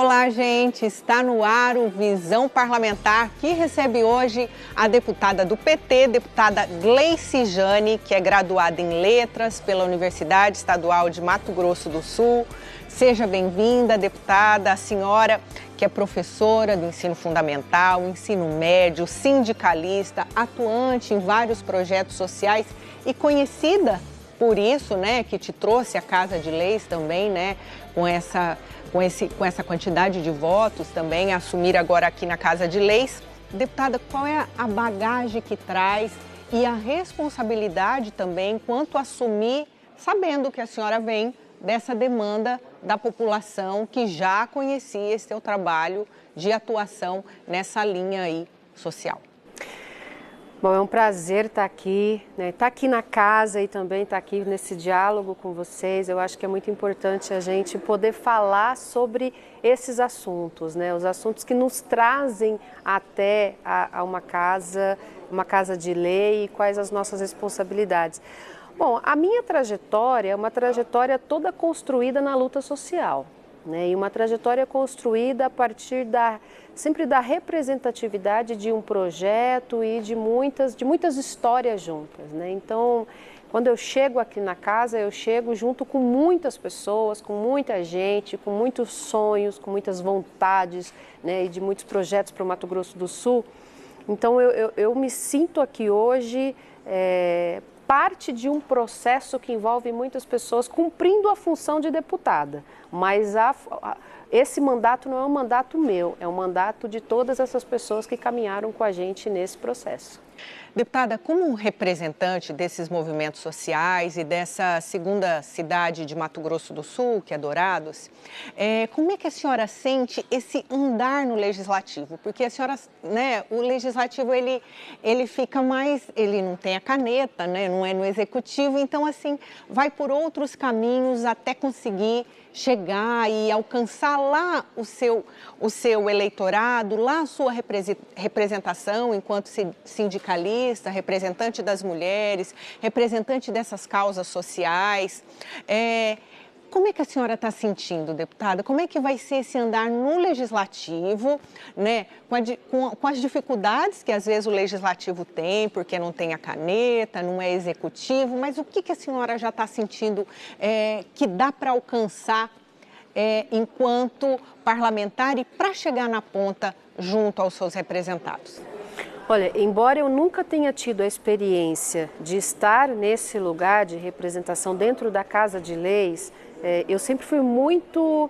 Olá, gente! Está no ar o Visão Parlamentar, que recebe hoje a deputada do PT, deputada Gleice Jane, que é graduada em Letras pela Universidade Estadual de Mato Grosso do Sul. Seja bem-vinda, deputada, a senhora que é professora do ensino fundamental, ensino médio, sindicalista, atuante em vários projetos sociais e conhecida por isso, né, que te trouxe a Casa de Leis também, né, com essa quantidade de votos também, assumir agora aqui na Casa de Leis. Deputada, qual é a bagagem que traz e a responsabilidade também quanto a assumir, sabendo que a senhora vem dessa demanda da população que já conhecia esse seu trabalho de atuação nessa linha aí social? Bom, é um prazer estar aqui, né? Estar aqui na casa e também estar aqui nesse diálogo com vocês. Eu acho que é muito importante a gente poder falar sobre esses assuntos, né? Os assuntos que nos trazem até a uma casa de lei e quais as nossas responsabilidades. Bom, a minha trajetória é uma trajetória toda construída na luta social, né? E uma trajetória construída a partir sempre da representatividade de um projeto e de muitas histórias juntas, né? Então, quando eu chego aqui na casa, eu chego junto com muitas pessoas, com muita gente, com muitos sonhos, com muitas vontades, né? E de muitos projetos para o Mato Grosso do Sul. Então, eu me sinto aqui hoje parte de um processo que envolve muitas pessoas cumprindo a função de deputada, mas esse mandato não é um mandato meu, é um mandato de todas essas pessoas que caminharam com a gente nesse processo. Deputada, como representante desses movimentos sociais e dessa segunda cidade de Mato Grosso do Sul, que é Dourados, como é que a senhora sente esse andar no Legislativo? Porque a senhora, né, o Legislativo, ele fica mais, ele não tem a caneta, né, não é no Executivo, então, assim, vai por outros caminhos até conseguir chegar e alcançar lá o seu eleitorado, lá a sua representação enquanto sindicalista, representante das mulheres, representante dessas causas sociais. Como é que a senhora está sentindo, deputada? Como é que vai ser esse andar no Legislativo, né? Com as dificuldades que às vezes o Legislativo tem, porque não tem a caneta, não é executivo, mas o que a senhora já está sentindo que dá para alcançar enquanto parlamentar e para chegar na ponta junto aos seus representados? Olha, embora eu nunca tenha tido a experiência de estar nesse lugar de representação dentro da Casa de Leis, eu sempre fui muito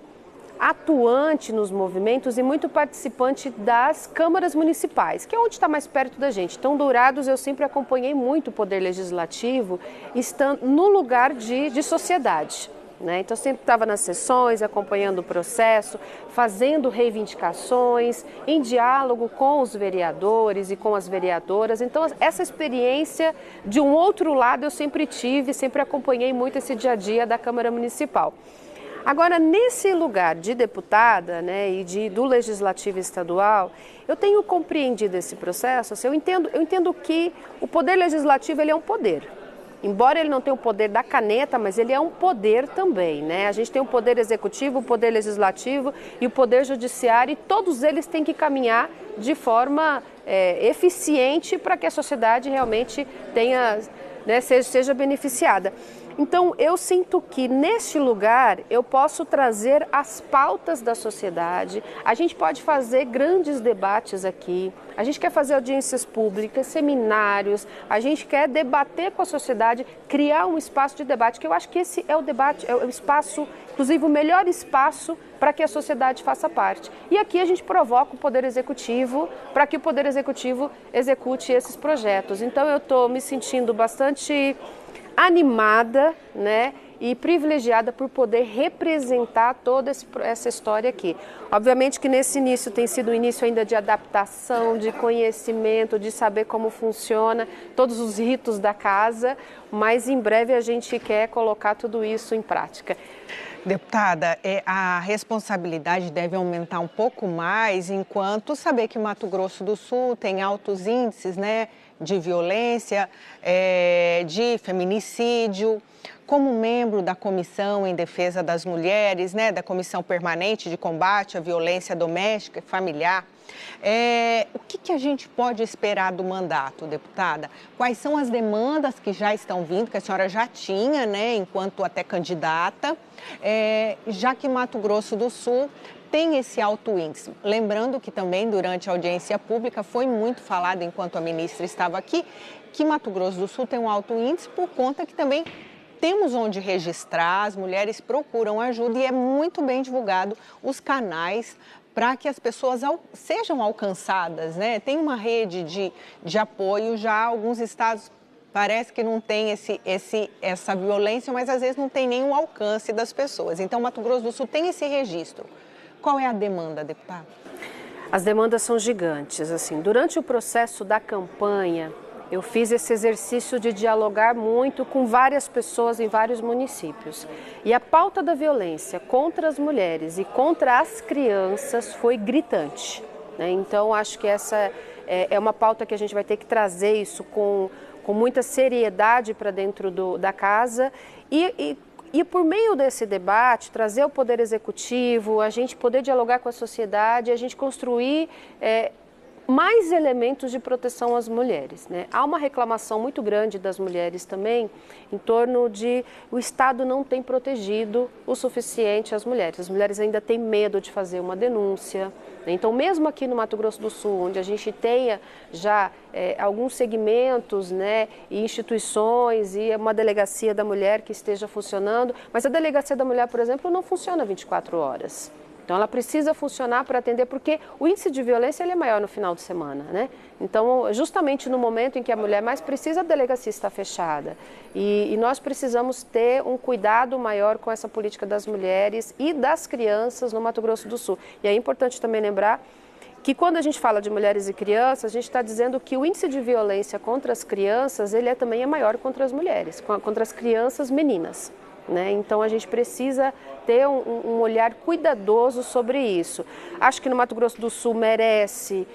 atuante nos movimentos e muito participante das câmaras municipais, que é onde está mais perto da gente. Então, Dourados, eu sempre acompanhei muito o Poder Legislativo, estando no lugar de sociedade, né? Então, eu sempre estava nas sessões, acompanhando o processo, fazendo reivindicações, em diálogo com os vereadores e com as vereadoras. Então, essa experiência de um outro lado eu sempre tive, sempre acompanhei muito esse dia a dia da Câmara Municipal. Agora, nesse lugar de deputada, né, e do Legislativo Estadual, eu tenho compreendido esse processo. Assim, eu entendo que o Poder Legislativo ele é um poder. Embora ele não tenha o poder da caneta, mas ele é um poder também, né? A gente tem o Poder Executivo, o Poder Legislativo e o Poder Judiciário, e todos eles têm que caminhar de forma eficiente para que a sociedade realmente tenha, né, seja beneficiada. Então, eu sinto que neste lugar eu posso trazer as pautas da sociedade, a gente pode fazer grandes debates aqui, a gente quer fazer audiências públicas, seminários, a gente quer debater com a sociedade, criar um espaço de debate, que eu acho que esse é o debate, é o espaço, inclusive o melhor espaço para que a sociedade faça parte. E aqui a gente provoca o Poder Executivo para que o Poder Executivo execute esses projetos. Então, eu estou me sentindo bastante animada, né, e privilegiada por poder representar toda essa história aqui. Obviamente que nesse início tem sido um início ainda de adaptação, de conhecimento, de saber como funciona, todos os ritos da casa, mas em breve a gente quer colocar tudo isso em prática. Deputada, a responsabilidade deve aumentar um pouco mais enquanto saber que Mato Grosso do Sul tem altos índices, né, de violência, de feminicídio. como membro da Comissão em Defesa das Mulheres, né, da Comissão Permanente de Combate à Violência Doméstica e Familiar, o que a gente pode esperar do mandato, deputada? Quais são as demandas que já estão vindo, que a senhora já tinha, né, enquanto até candidata, já que Mato Grosso do Sul tem esse alto índice? Lembrando que também durante a audiência pública foi muito falado, enquanto a ministra estava aqui, que Mato Grosso do Sul tem um alto índice por conta que também temos onde registrar, as mulheres procuram ajuda e é muito bem divulgado os canais para que as pessoas sejam alcançadas, né? Tem uma rede de apoio, já alguns estados parece que não tem essa violência, mas às vezes não tem nem o alcance das pessoas. Então, Mato Grosso do Sul tem esse registro. Qual é a demanda, deputada? As demandas são gigantes. Assim, durante o processo da campanha, eu fiz esse exercício de dialogar muito com várias pessoas em vários municípios. E a pauta da violência contra as mulheres e contra as crianças foi gritante, né? Então, acho que essa é uma pauta que a gente vai ter que trazer isso com muita seriedade para dentro da casa e por meio desse debate, trazer o Poder Executivo, a gente poder dialogar com a sociedade, a gente construir mais elementos de proteção às mulheres, né? Há uma reclamação muito grande das mulheres também em torno de o Estado não tem protegido o suficiente as mulheres. As mulheres ainda têm medo de fazer uma denúncia, né? Então, mesmo aqui no Mato Grosso do Sul, onde a gente tenha já alguns segmentos, né, e instituições e uma delegacia da mulher que esteja funcionando, mas a delegacia da mulher, por exemplo, não funciona 24 horas. Então, ela precisa funcionar para atender, porque o índice de violência ele é maior no final de semana, né? Então, justamente no momento em que a mulher mais precisa, a delegacia está fechada. E nós precisamos ter um cuidado maior com essa política das mulheres e das crianças no Mato Grosso do Sul. E é importante também lembrar que quando a gente fala de mulheres e crianças, a gente está dizendo que o índice de violência contra as crianças, ele também é maior contra as mulheres, contra as crianças meninas, né? Então, a gente precisa ter um olhar cuidadoso sobre isso. Acho que no Mato Grosso do Sul merece...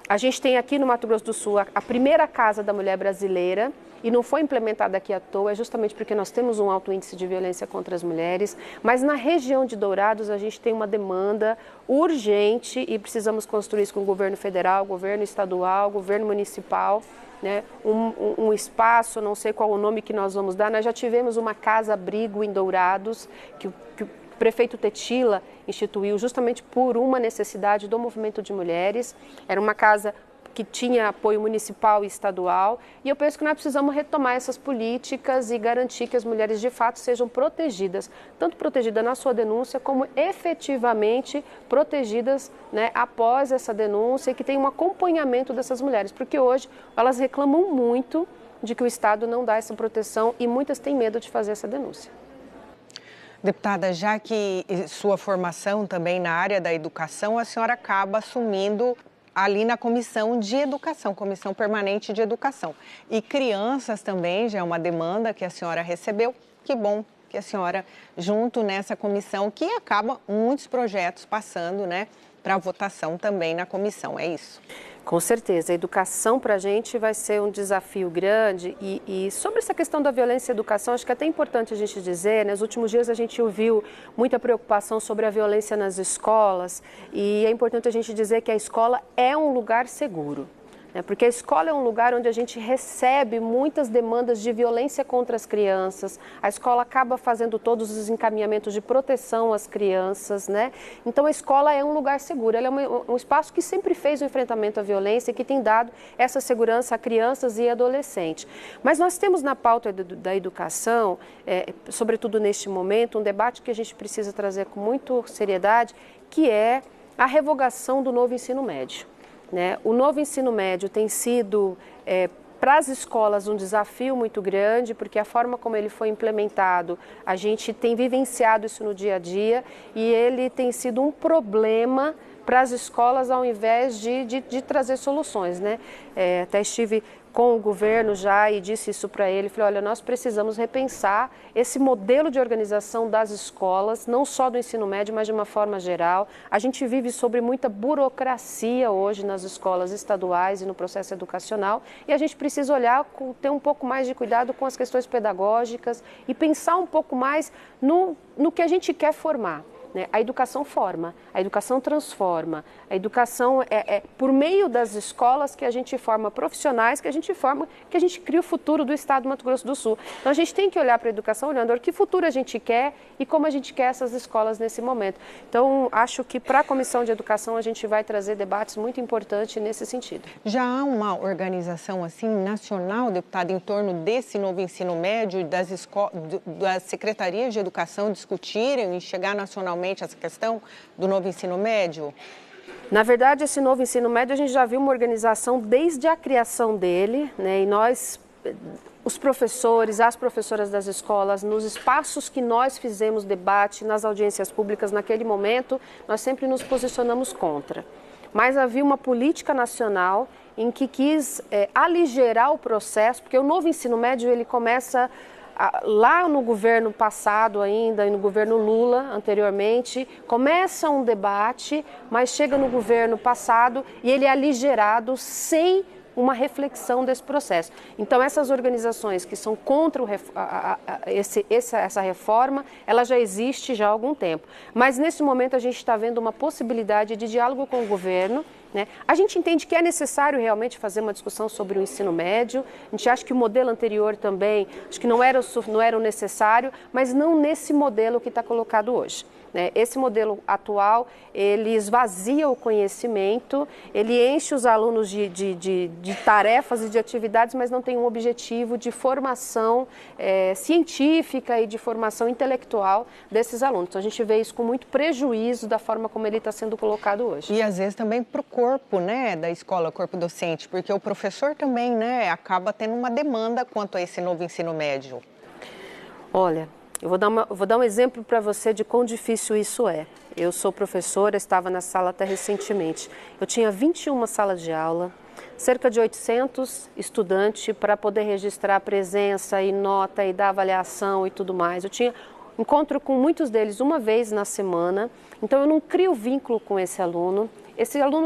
a gente tem aqui no Mato Grosso do Sul a primeira Casa da Mulher Brasileira, e não foi implementada aqui à toa, é justamente porque nós temos um alto índice de violência contra as mulheres, mas na região de Dourados a gente tem uma demanda urgente e precisamos construir isso com o governo federal, governo estadual, governo municipal, né? Um espaço, não sei qual o nome que nós vamos dar. Nós já tivemos uma casa-abrigo em Dourados, que o prefeito Tetila instituiu justamente por uma necessidade do movimento de mulheres. Era uma casa que tinha apoio municipal e estadual, e eu penso que nós precisamos retomar essas políticas e garantir que as mulheres de fato sejam protegidas, tanto protegidas na sua denúncia, como efetivamente protegidas, né, após essa denúncia, e que tem um acompanhamento dessas mulheres, porque hoje elas reclamam muito de que o Estado não dá essa proteção e muitas têm medo de fazer essa denúncia. Deputada, já que sua formação também na área da educação, a senhora acaba assumindo ali na Comissão de Educação, Comissão Permanente de Educação. E crianças também já é uma demanda que a senhora recebeu. Que bom que a senhora, junto nessa comissão, que acaba muitos projetos passando, né, para votação também na comissão, é isso? Com certeza, a educação para a gente vai ser um desafio grande e sobre essa questão da violência e educação, acho que é até importante a gente dizer, né, nos últimos dias a gente ouviu muita preocupação sobre a violência nas escolas e é importante a gente dizer que a escola é um lugar seguro. Porque a escola é um lugar onde a gente recebe muitas demandas de violência contra as crianças, a escola acaba fazendo todos os encaminhamentos de proteção às crianças, né? Então a escola é um lugar seguro, ela é um espaço que sempre fez o enfrentamento à violência e que tem dado essa segurança a crianças e adolescentes. Mas nós temos na pauta da educação, sobretudo neste momento, um debate que a gente precisa trazer com muita seriedade, que é a revogação do novo ensino médio. O novo ensino médio tem sido, para as escolas, um desafio muito grande, porque a forma como ele foi implementado, a gente tem vivenciado isso no dia a dia e ele tem sido um problema para as escolas ao invés de trazer soluções, né? Até estive com o governo já e disse isso para ele. Falei, olha, nós precisamos repensar esse modelo de organização das escolas, não só do ensino médio, mas de uma forma geral. A gente vive sobre muita burocracia hoje nas escolas estaduais e no processo educacional e a gente precisa olhar, ter um pouco mais de cuidado com as questões pedagógicas e pensar um pouco mais no que a gente quer formar. A educação forma, a educação transforma, a educação é por meio das escolas que a gente forma profissionais, que a gente cria o futuro do estado do Mato Grosso do Sul. Então a gente tem que olhar para a educação olhando que futuro a gente quer e como a gente quer essas escolas nesse momento. Então acho que para a Comissão de Educação a gente vai trazer debates muito importantes nesse sentido. Já há uma organização assim nacional, deputada, em torno desse novo ensino médio, das secretarias de educação discutirem e chegar nacionalmente essa questão do novo ensino médio? Na verdade, esse novo ensino médio, a gente já viu uma organização desde a criação dele, né? E nós, os professores, as professoras das escolas, nos espaços que nós fizemos debate, nas audiências públicas, naquele momento, nós sempre nos posicionamos contra. Mas havia uma política nacional em que quis aligerar o processo, porque o novo ensino médio, ele começa lá no governo passado ainda, e no governo Lula anteriormente, começa um debate, mas chega no governo passado e ele é aligerado sem uma reflexão desse processo. Então essas organizações que são contra essa reforma, ela já existe já há algum tempo. Mas nesse momento a gente está vendo uma possibilidade de diálogo com o governo, né? A gente entende que é necessário realmente fazer uma discussão sobre o ensino médio, a gente acha que o modelo anterior também, acho que não era o necessário, mas não nesse modelo que está colocado hoje. Esse modelo atual, ele esvazia o conhecimento, ele enche os alunos de tarefas e de atividades, mas não tem um objetivo de formação científica e de formação intelectual desses alunos. Então a gente vê isso com muito prejuízo da forma como ele está sendo colocado hoje. E às vezes também para o corpo, da escola, corpo docente, porque o professor também, acaba tendo uma demanda quanto a esse novo ensino médio. Olha, eu vou dar um exemplo para você de quão difícil isso é. Eu sou professora, estava na sala até recentemente. Eu tinha 21 salas de aula, cerca de 800 estudantes para poder registrar a presença e nota e dar avaliação e tudo mais. Eu tinha encontro com muitos deles uma vez na semana, então eu não crio vínculo com esse aluno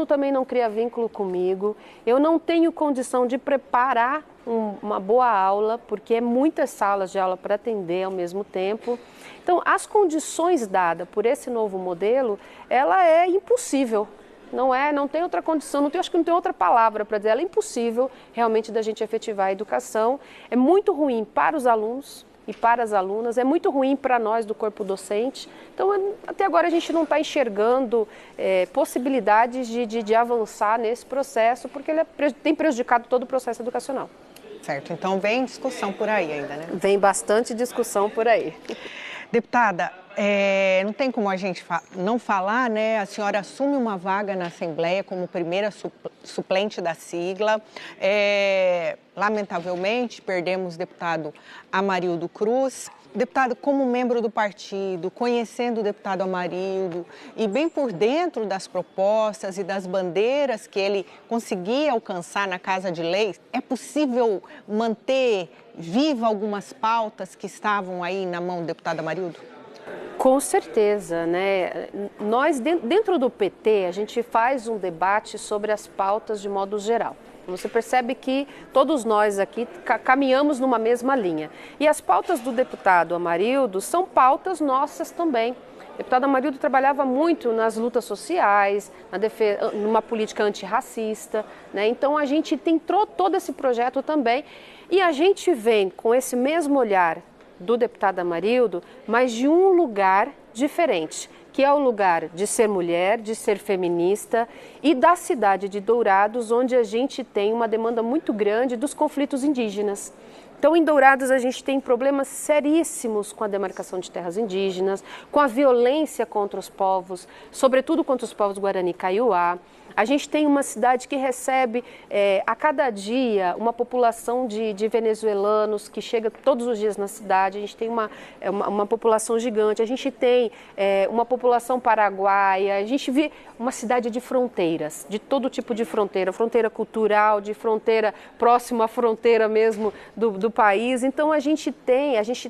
também não cria vínculo comigo, eu não tenho condição de preparar uma boa aula, porque é muitas salas de aula para atender ao mesmo tempo. Então, as condições dadas por esse novo modelo, ela é impossível. Não tem outra condição, acho que não tem outra palavra para dizer, ela é impossível realmente da gente efetivar a educação. É muito ruim para os alunos e para as alunas, é muito ruim para nós do corpo docente. Então, até agora a gente não está enxergando possibilidades de avançar nesse processo, porque ele tem prejudicado todo o processo educacional. Certo, então vem discussão por aí ainda, né? Vem bastante discussão por aí. Deputada, não tem como a gente não falar, A senhora assume uma vaga na Assembleia como primeira suplente da sigla. Lamentavelmente, perdemos o deputado Amarildo Cruz. Deputado, como membro do partido, conhecendo o deputado Amarildo e bem por dentro das propostas e das bandeiras que ele conseguia alcançar na Casa de Leis, é possível manter viva algumas pautas que estavam aí na mão do deputado Amarildo? Com certeza, Nós, dentro do PT, a gente faz um debate sobre as pautas de modo geral. Você percebe que todos nós aqui caminhamos numa mesma linha. E as pautas do deputado Amarildo são pautas nossas também. O deputado Amarildo trabalhava muito nas lutas sociais, numa política antirracista, Então a gente tem todo esse projeto também. E a gente vem com esse mesmo olhar do deputado Amarildo, mas de um lugar diferente, que é o lugar de ser mulher, de ser feminista e da cidade de Dourados, onde a gente tem uma demanda muito grande dos conflitos indígenas. Então, em Dourados, a gente tem problemas seríssimos com a demarcação de terras indígenas, com a violência contra os povos, sobretudo contra os povos Guarani e Kaiowá. A gente tem uma cidade que recebe a cada dia uma população de venezuelanos que chega todos os dias na cidade. A gente tem uma população gigante, a gente tem uma população paraguaia, a gente vê uma cidade de fronteiras, de todo tipo de fronteira, fronteira cultural, de fronteira próxima à fronteira mesmo do país. Então a gente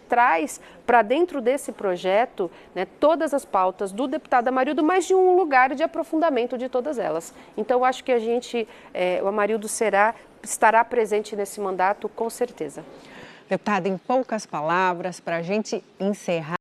traz para dentro desse projeto, né, todas as pautas do deputado Amarildo, mas de um lugar de aprofundamento de todas elas. Então eu acho que o Amarildo estará presente nesse mandato com certeza. Deputada, em poucas palavras, para a gente encerrar.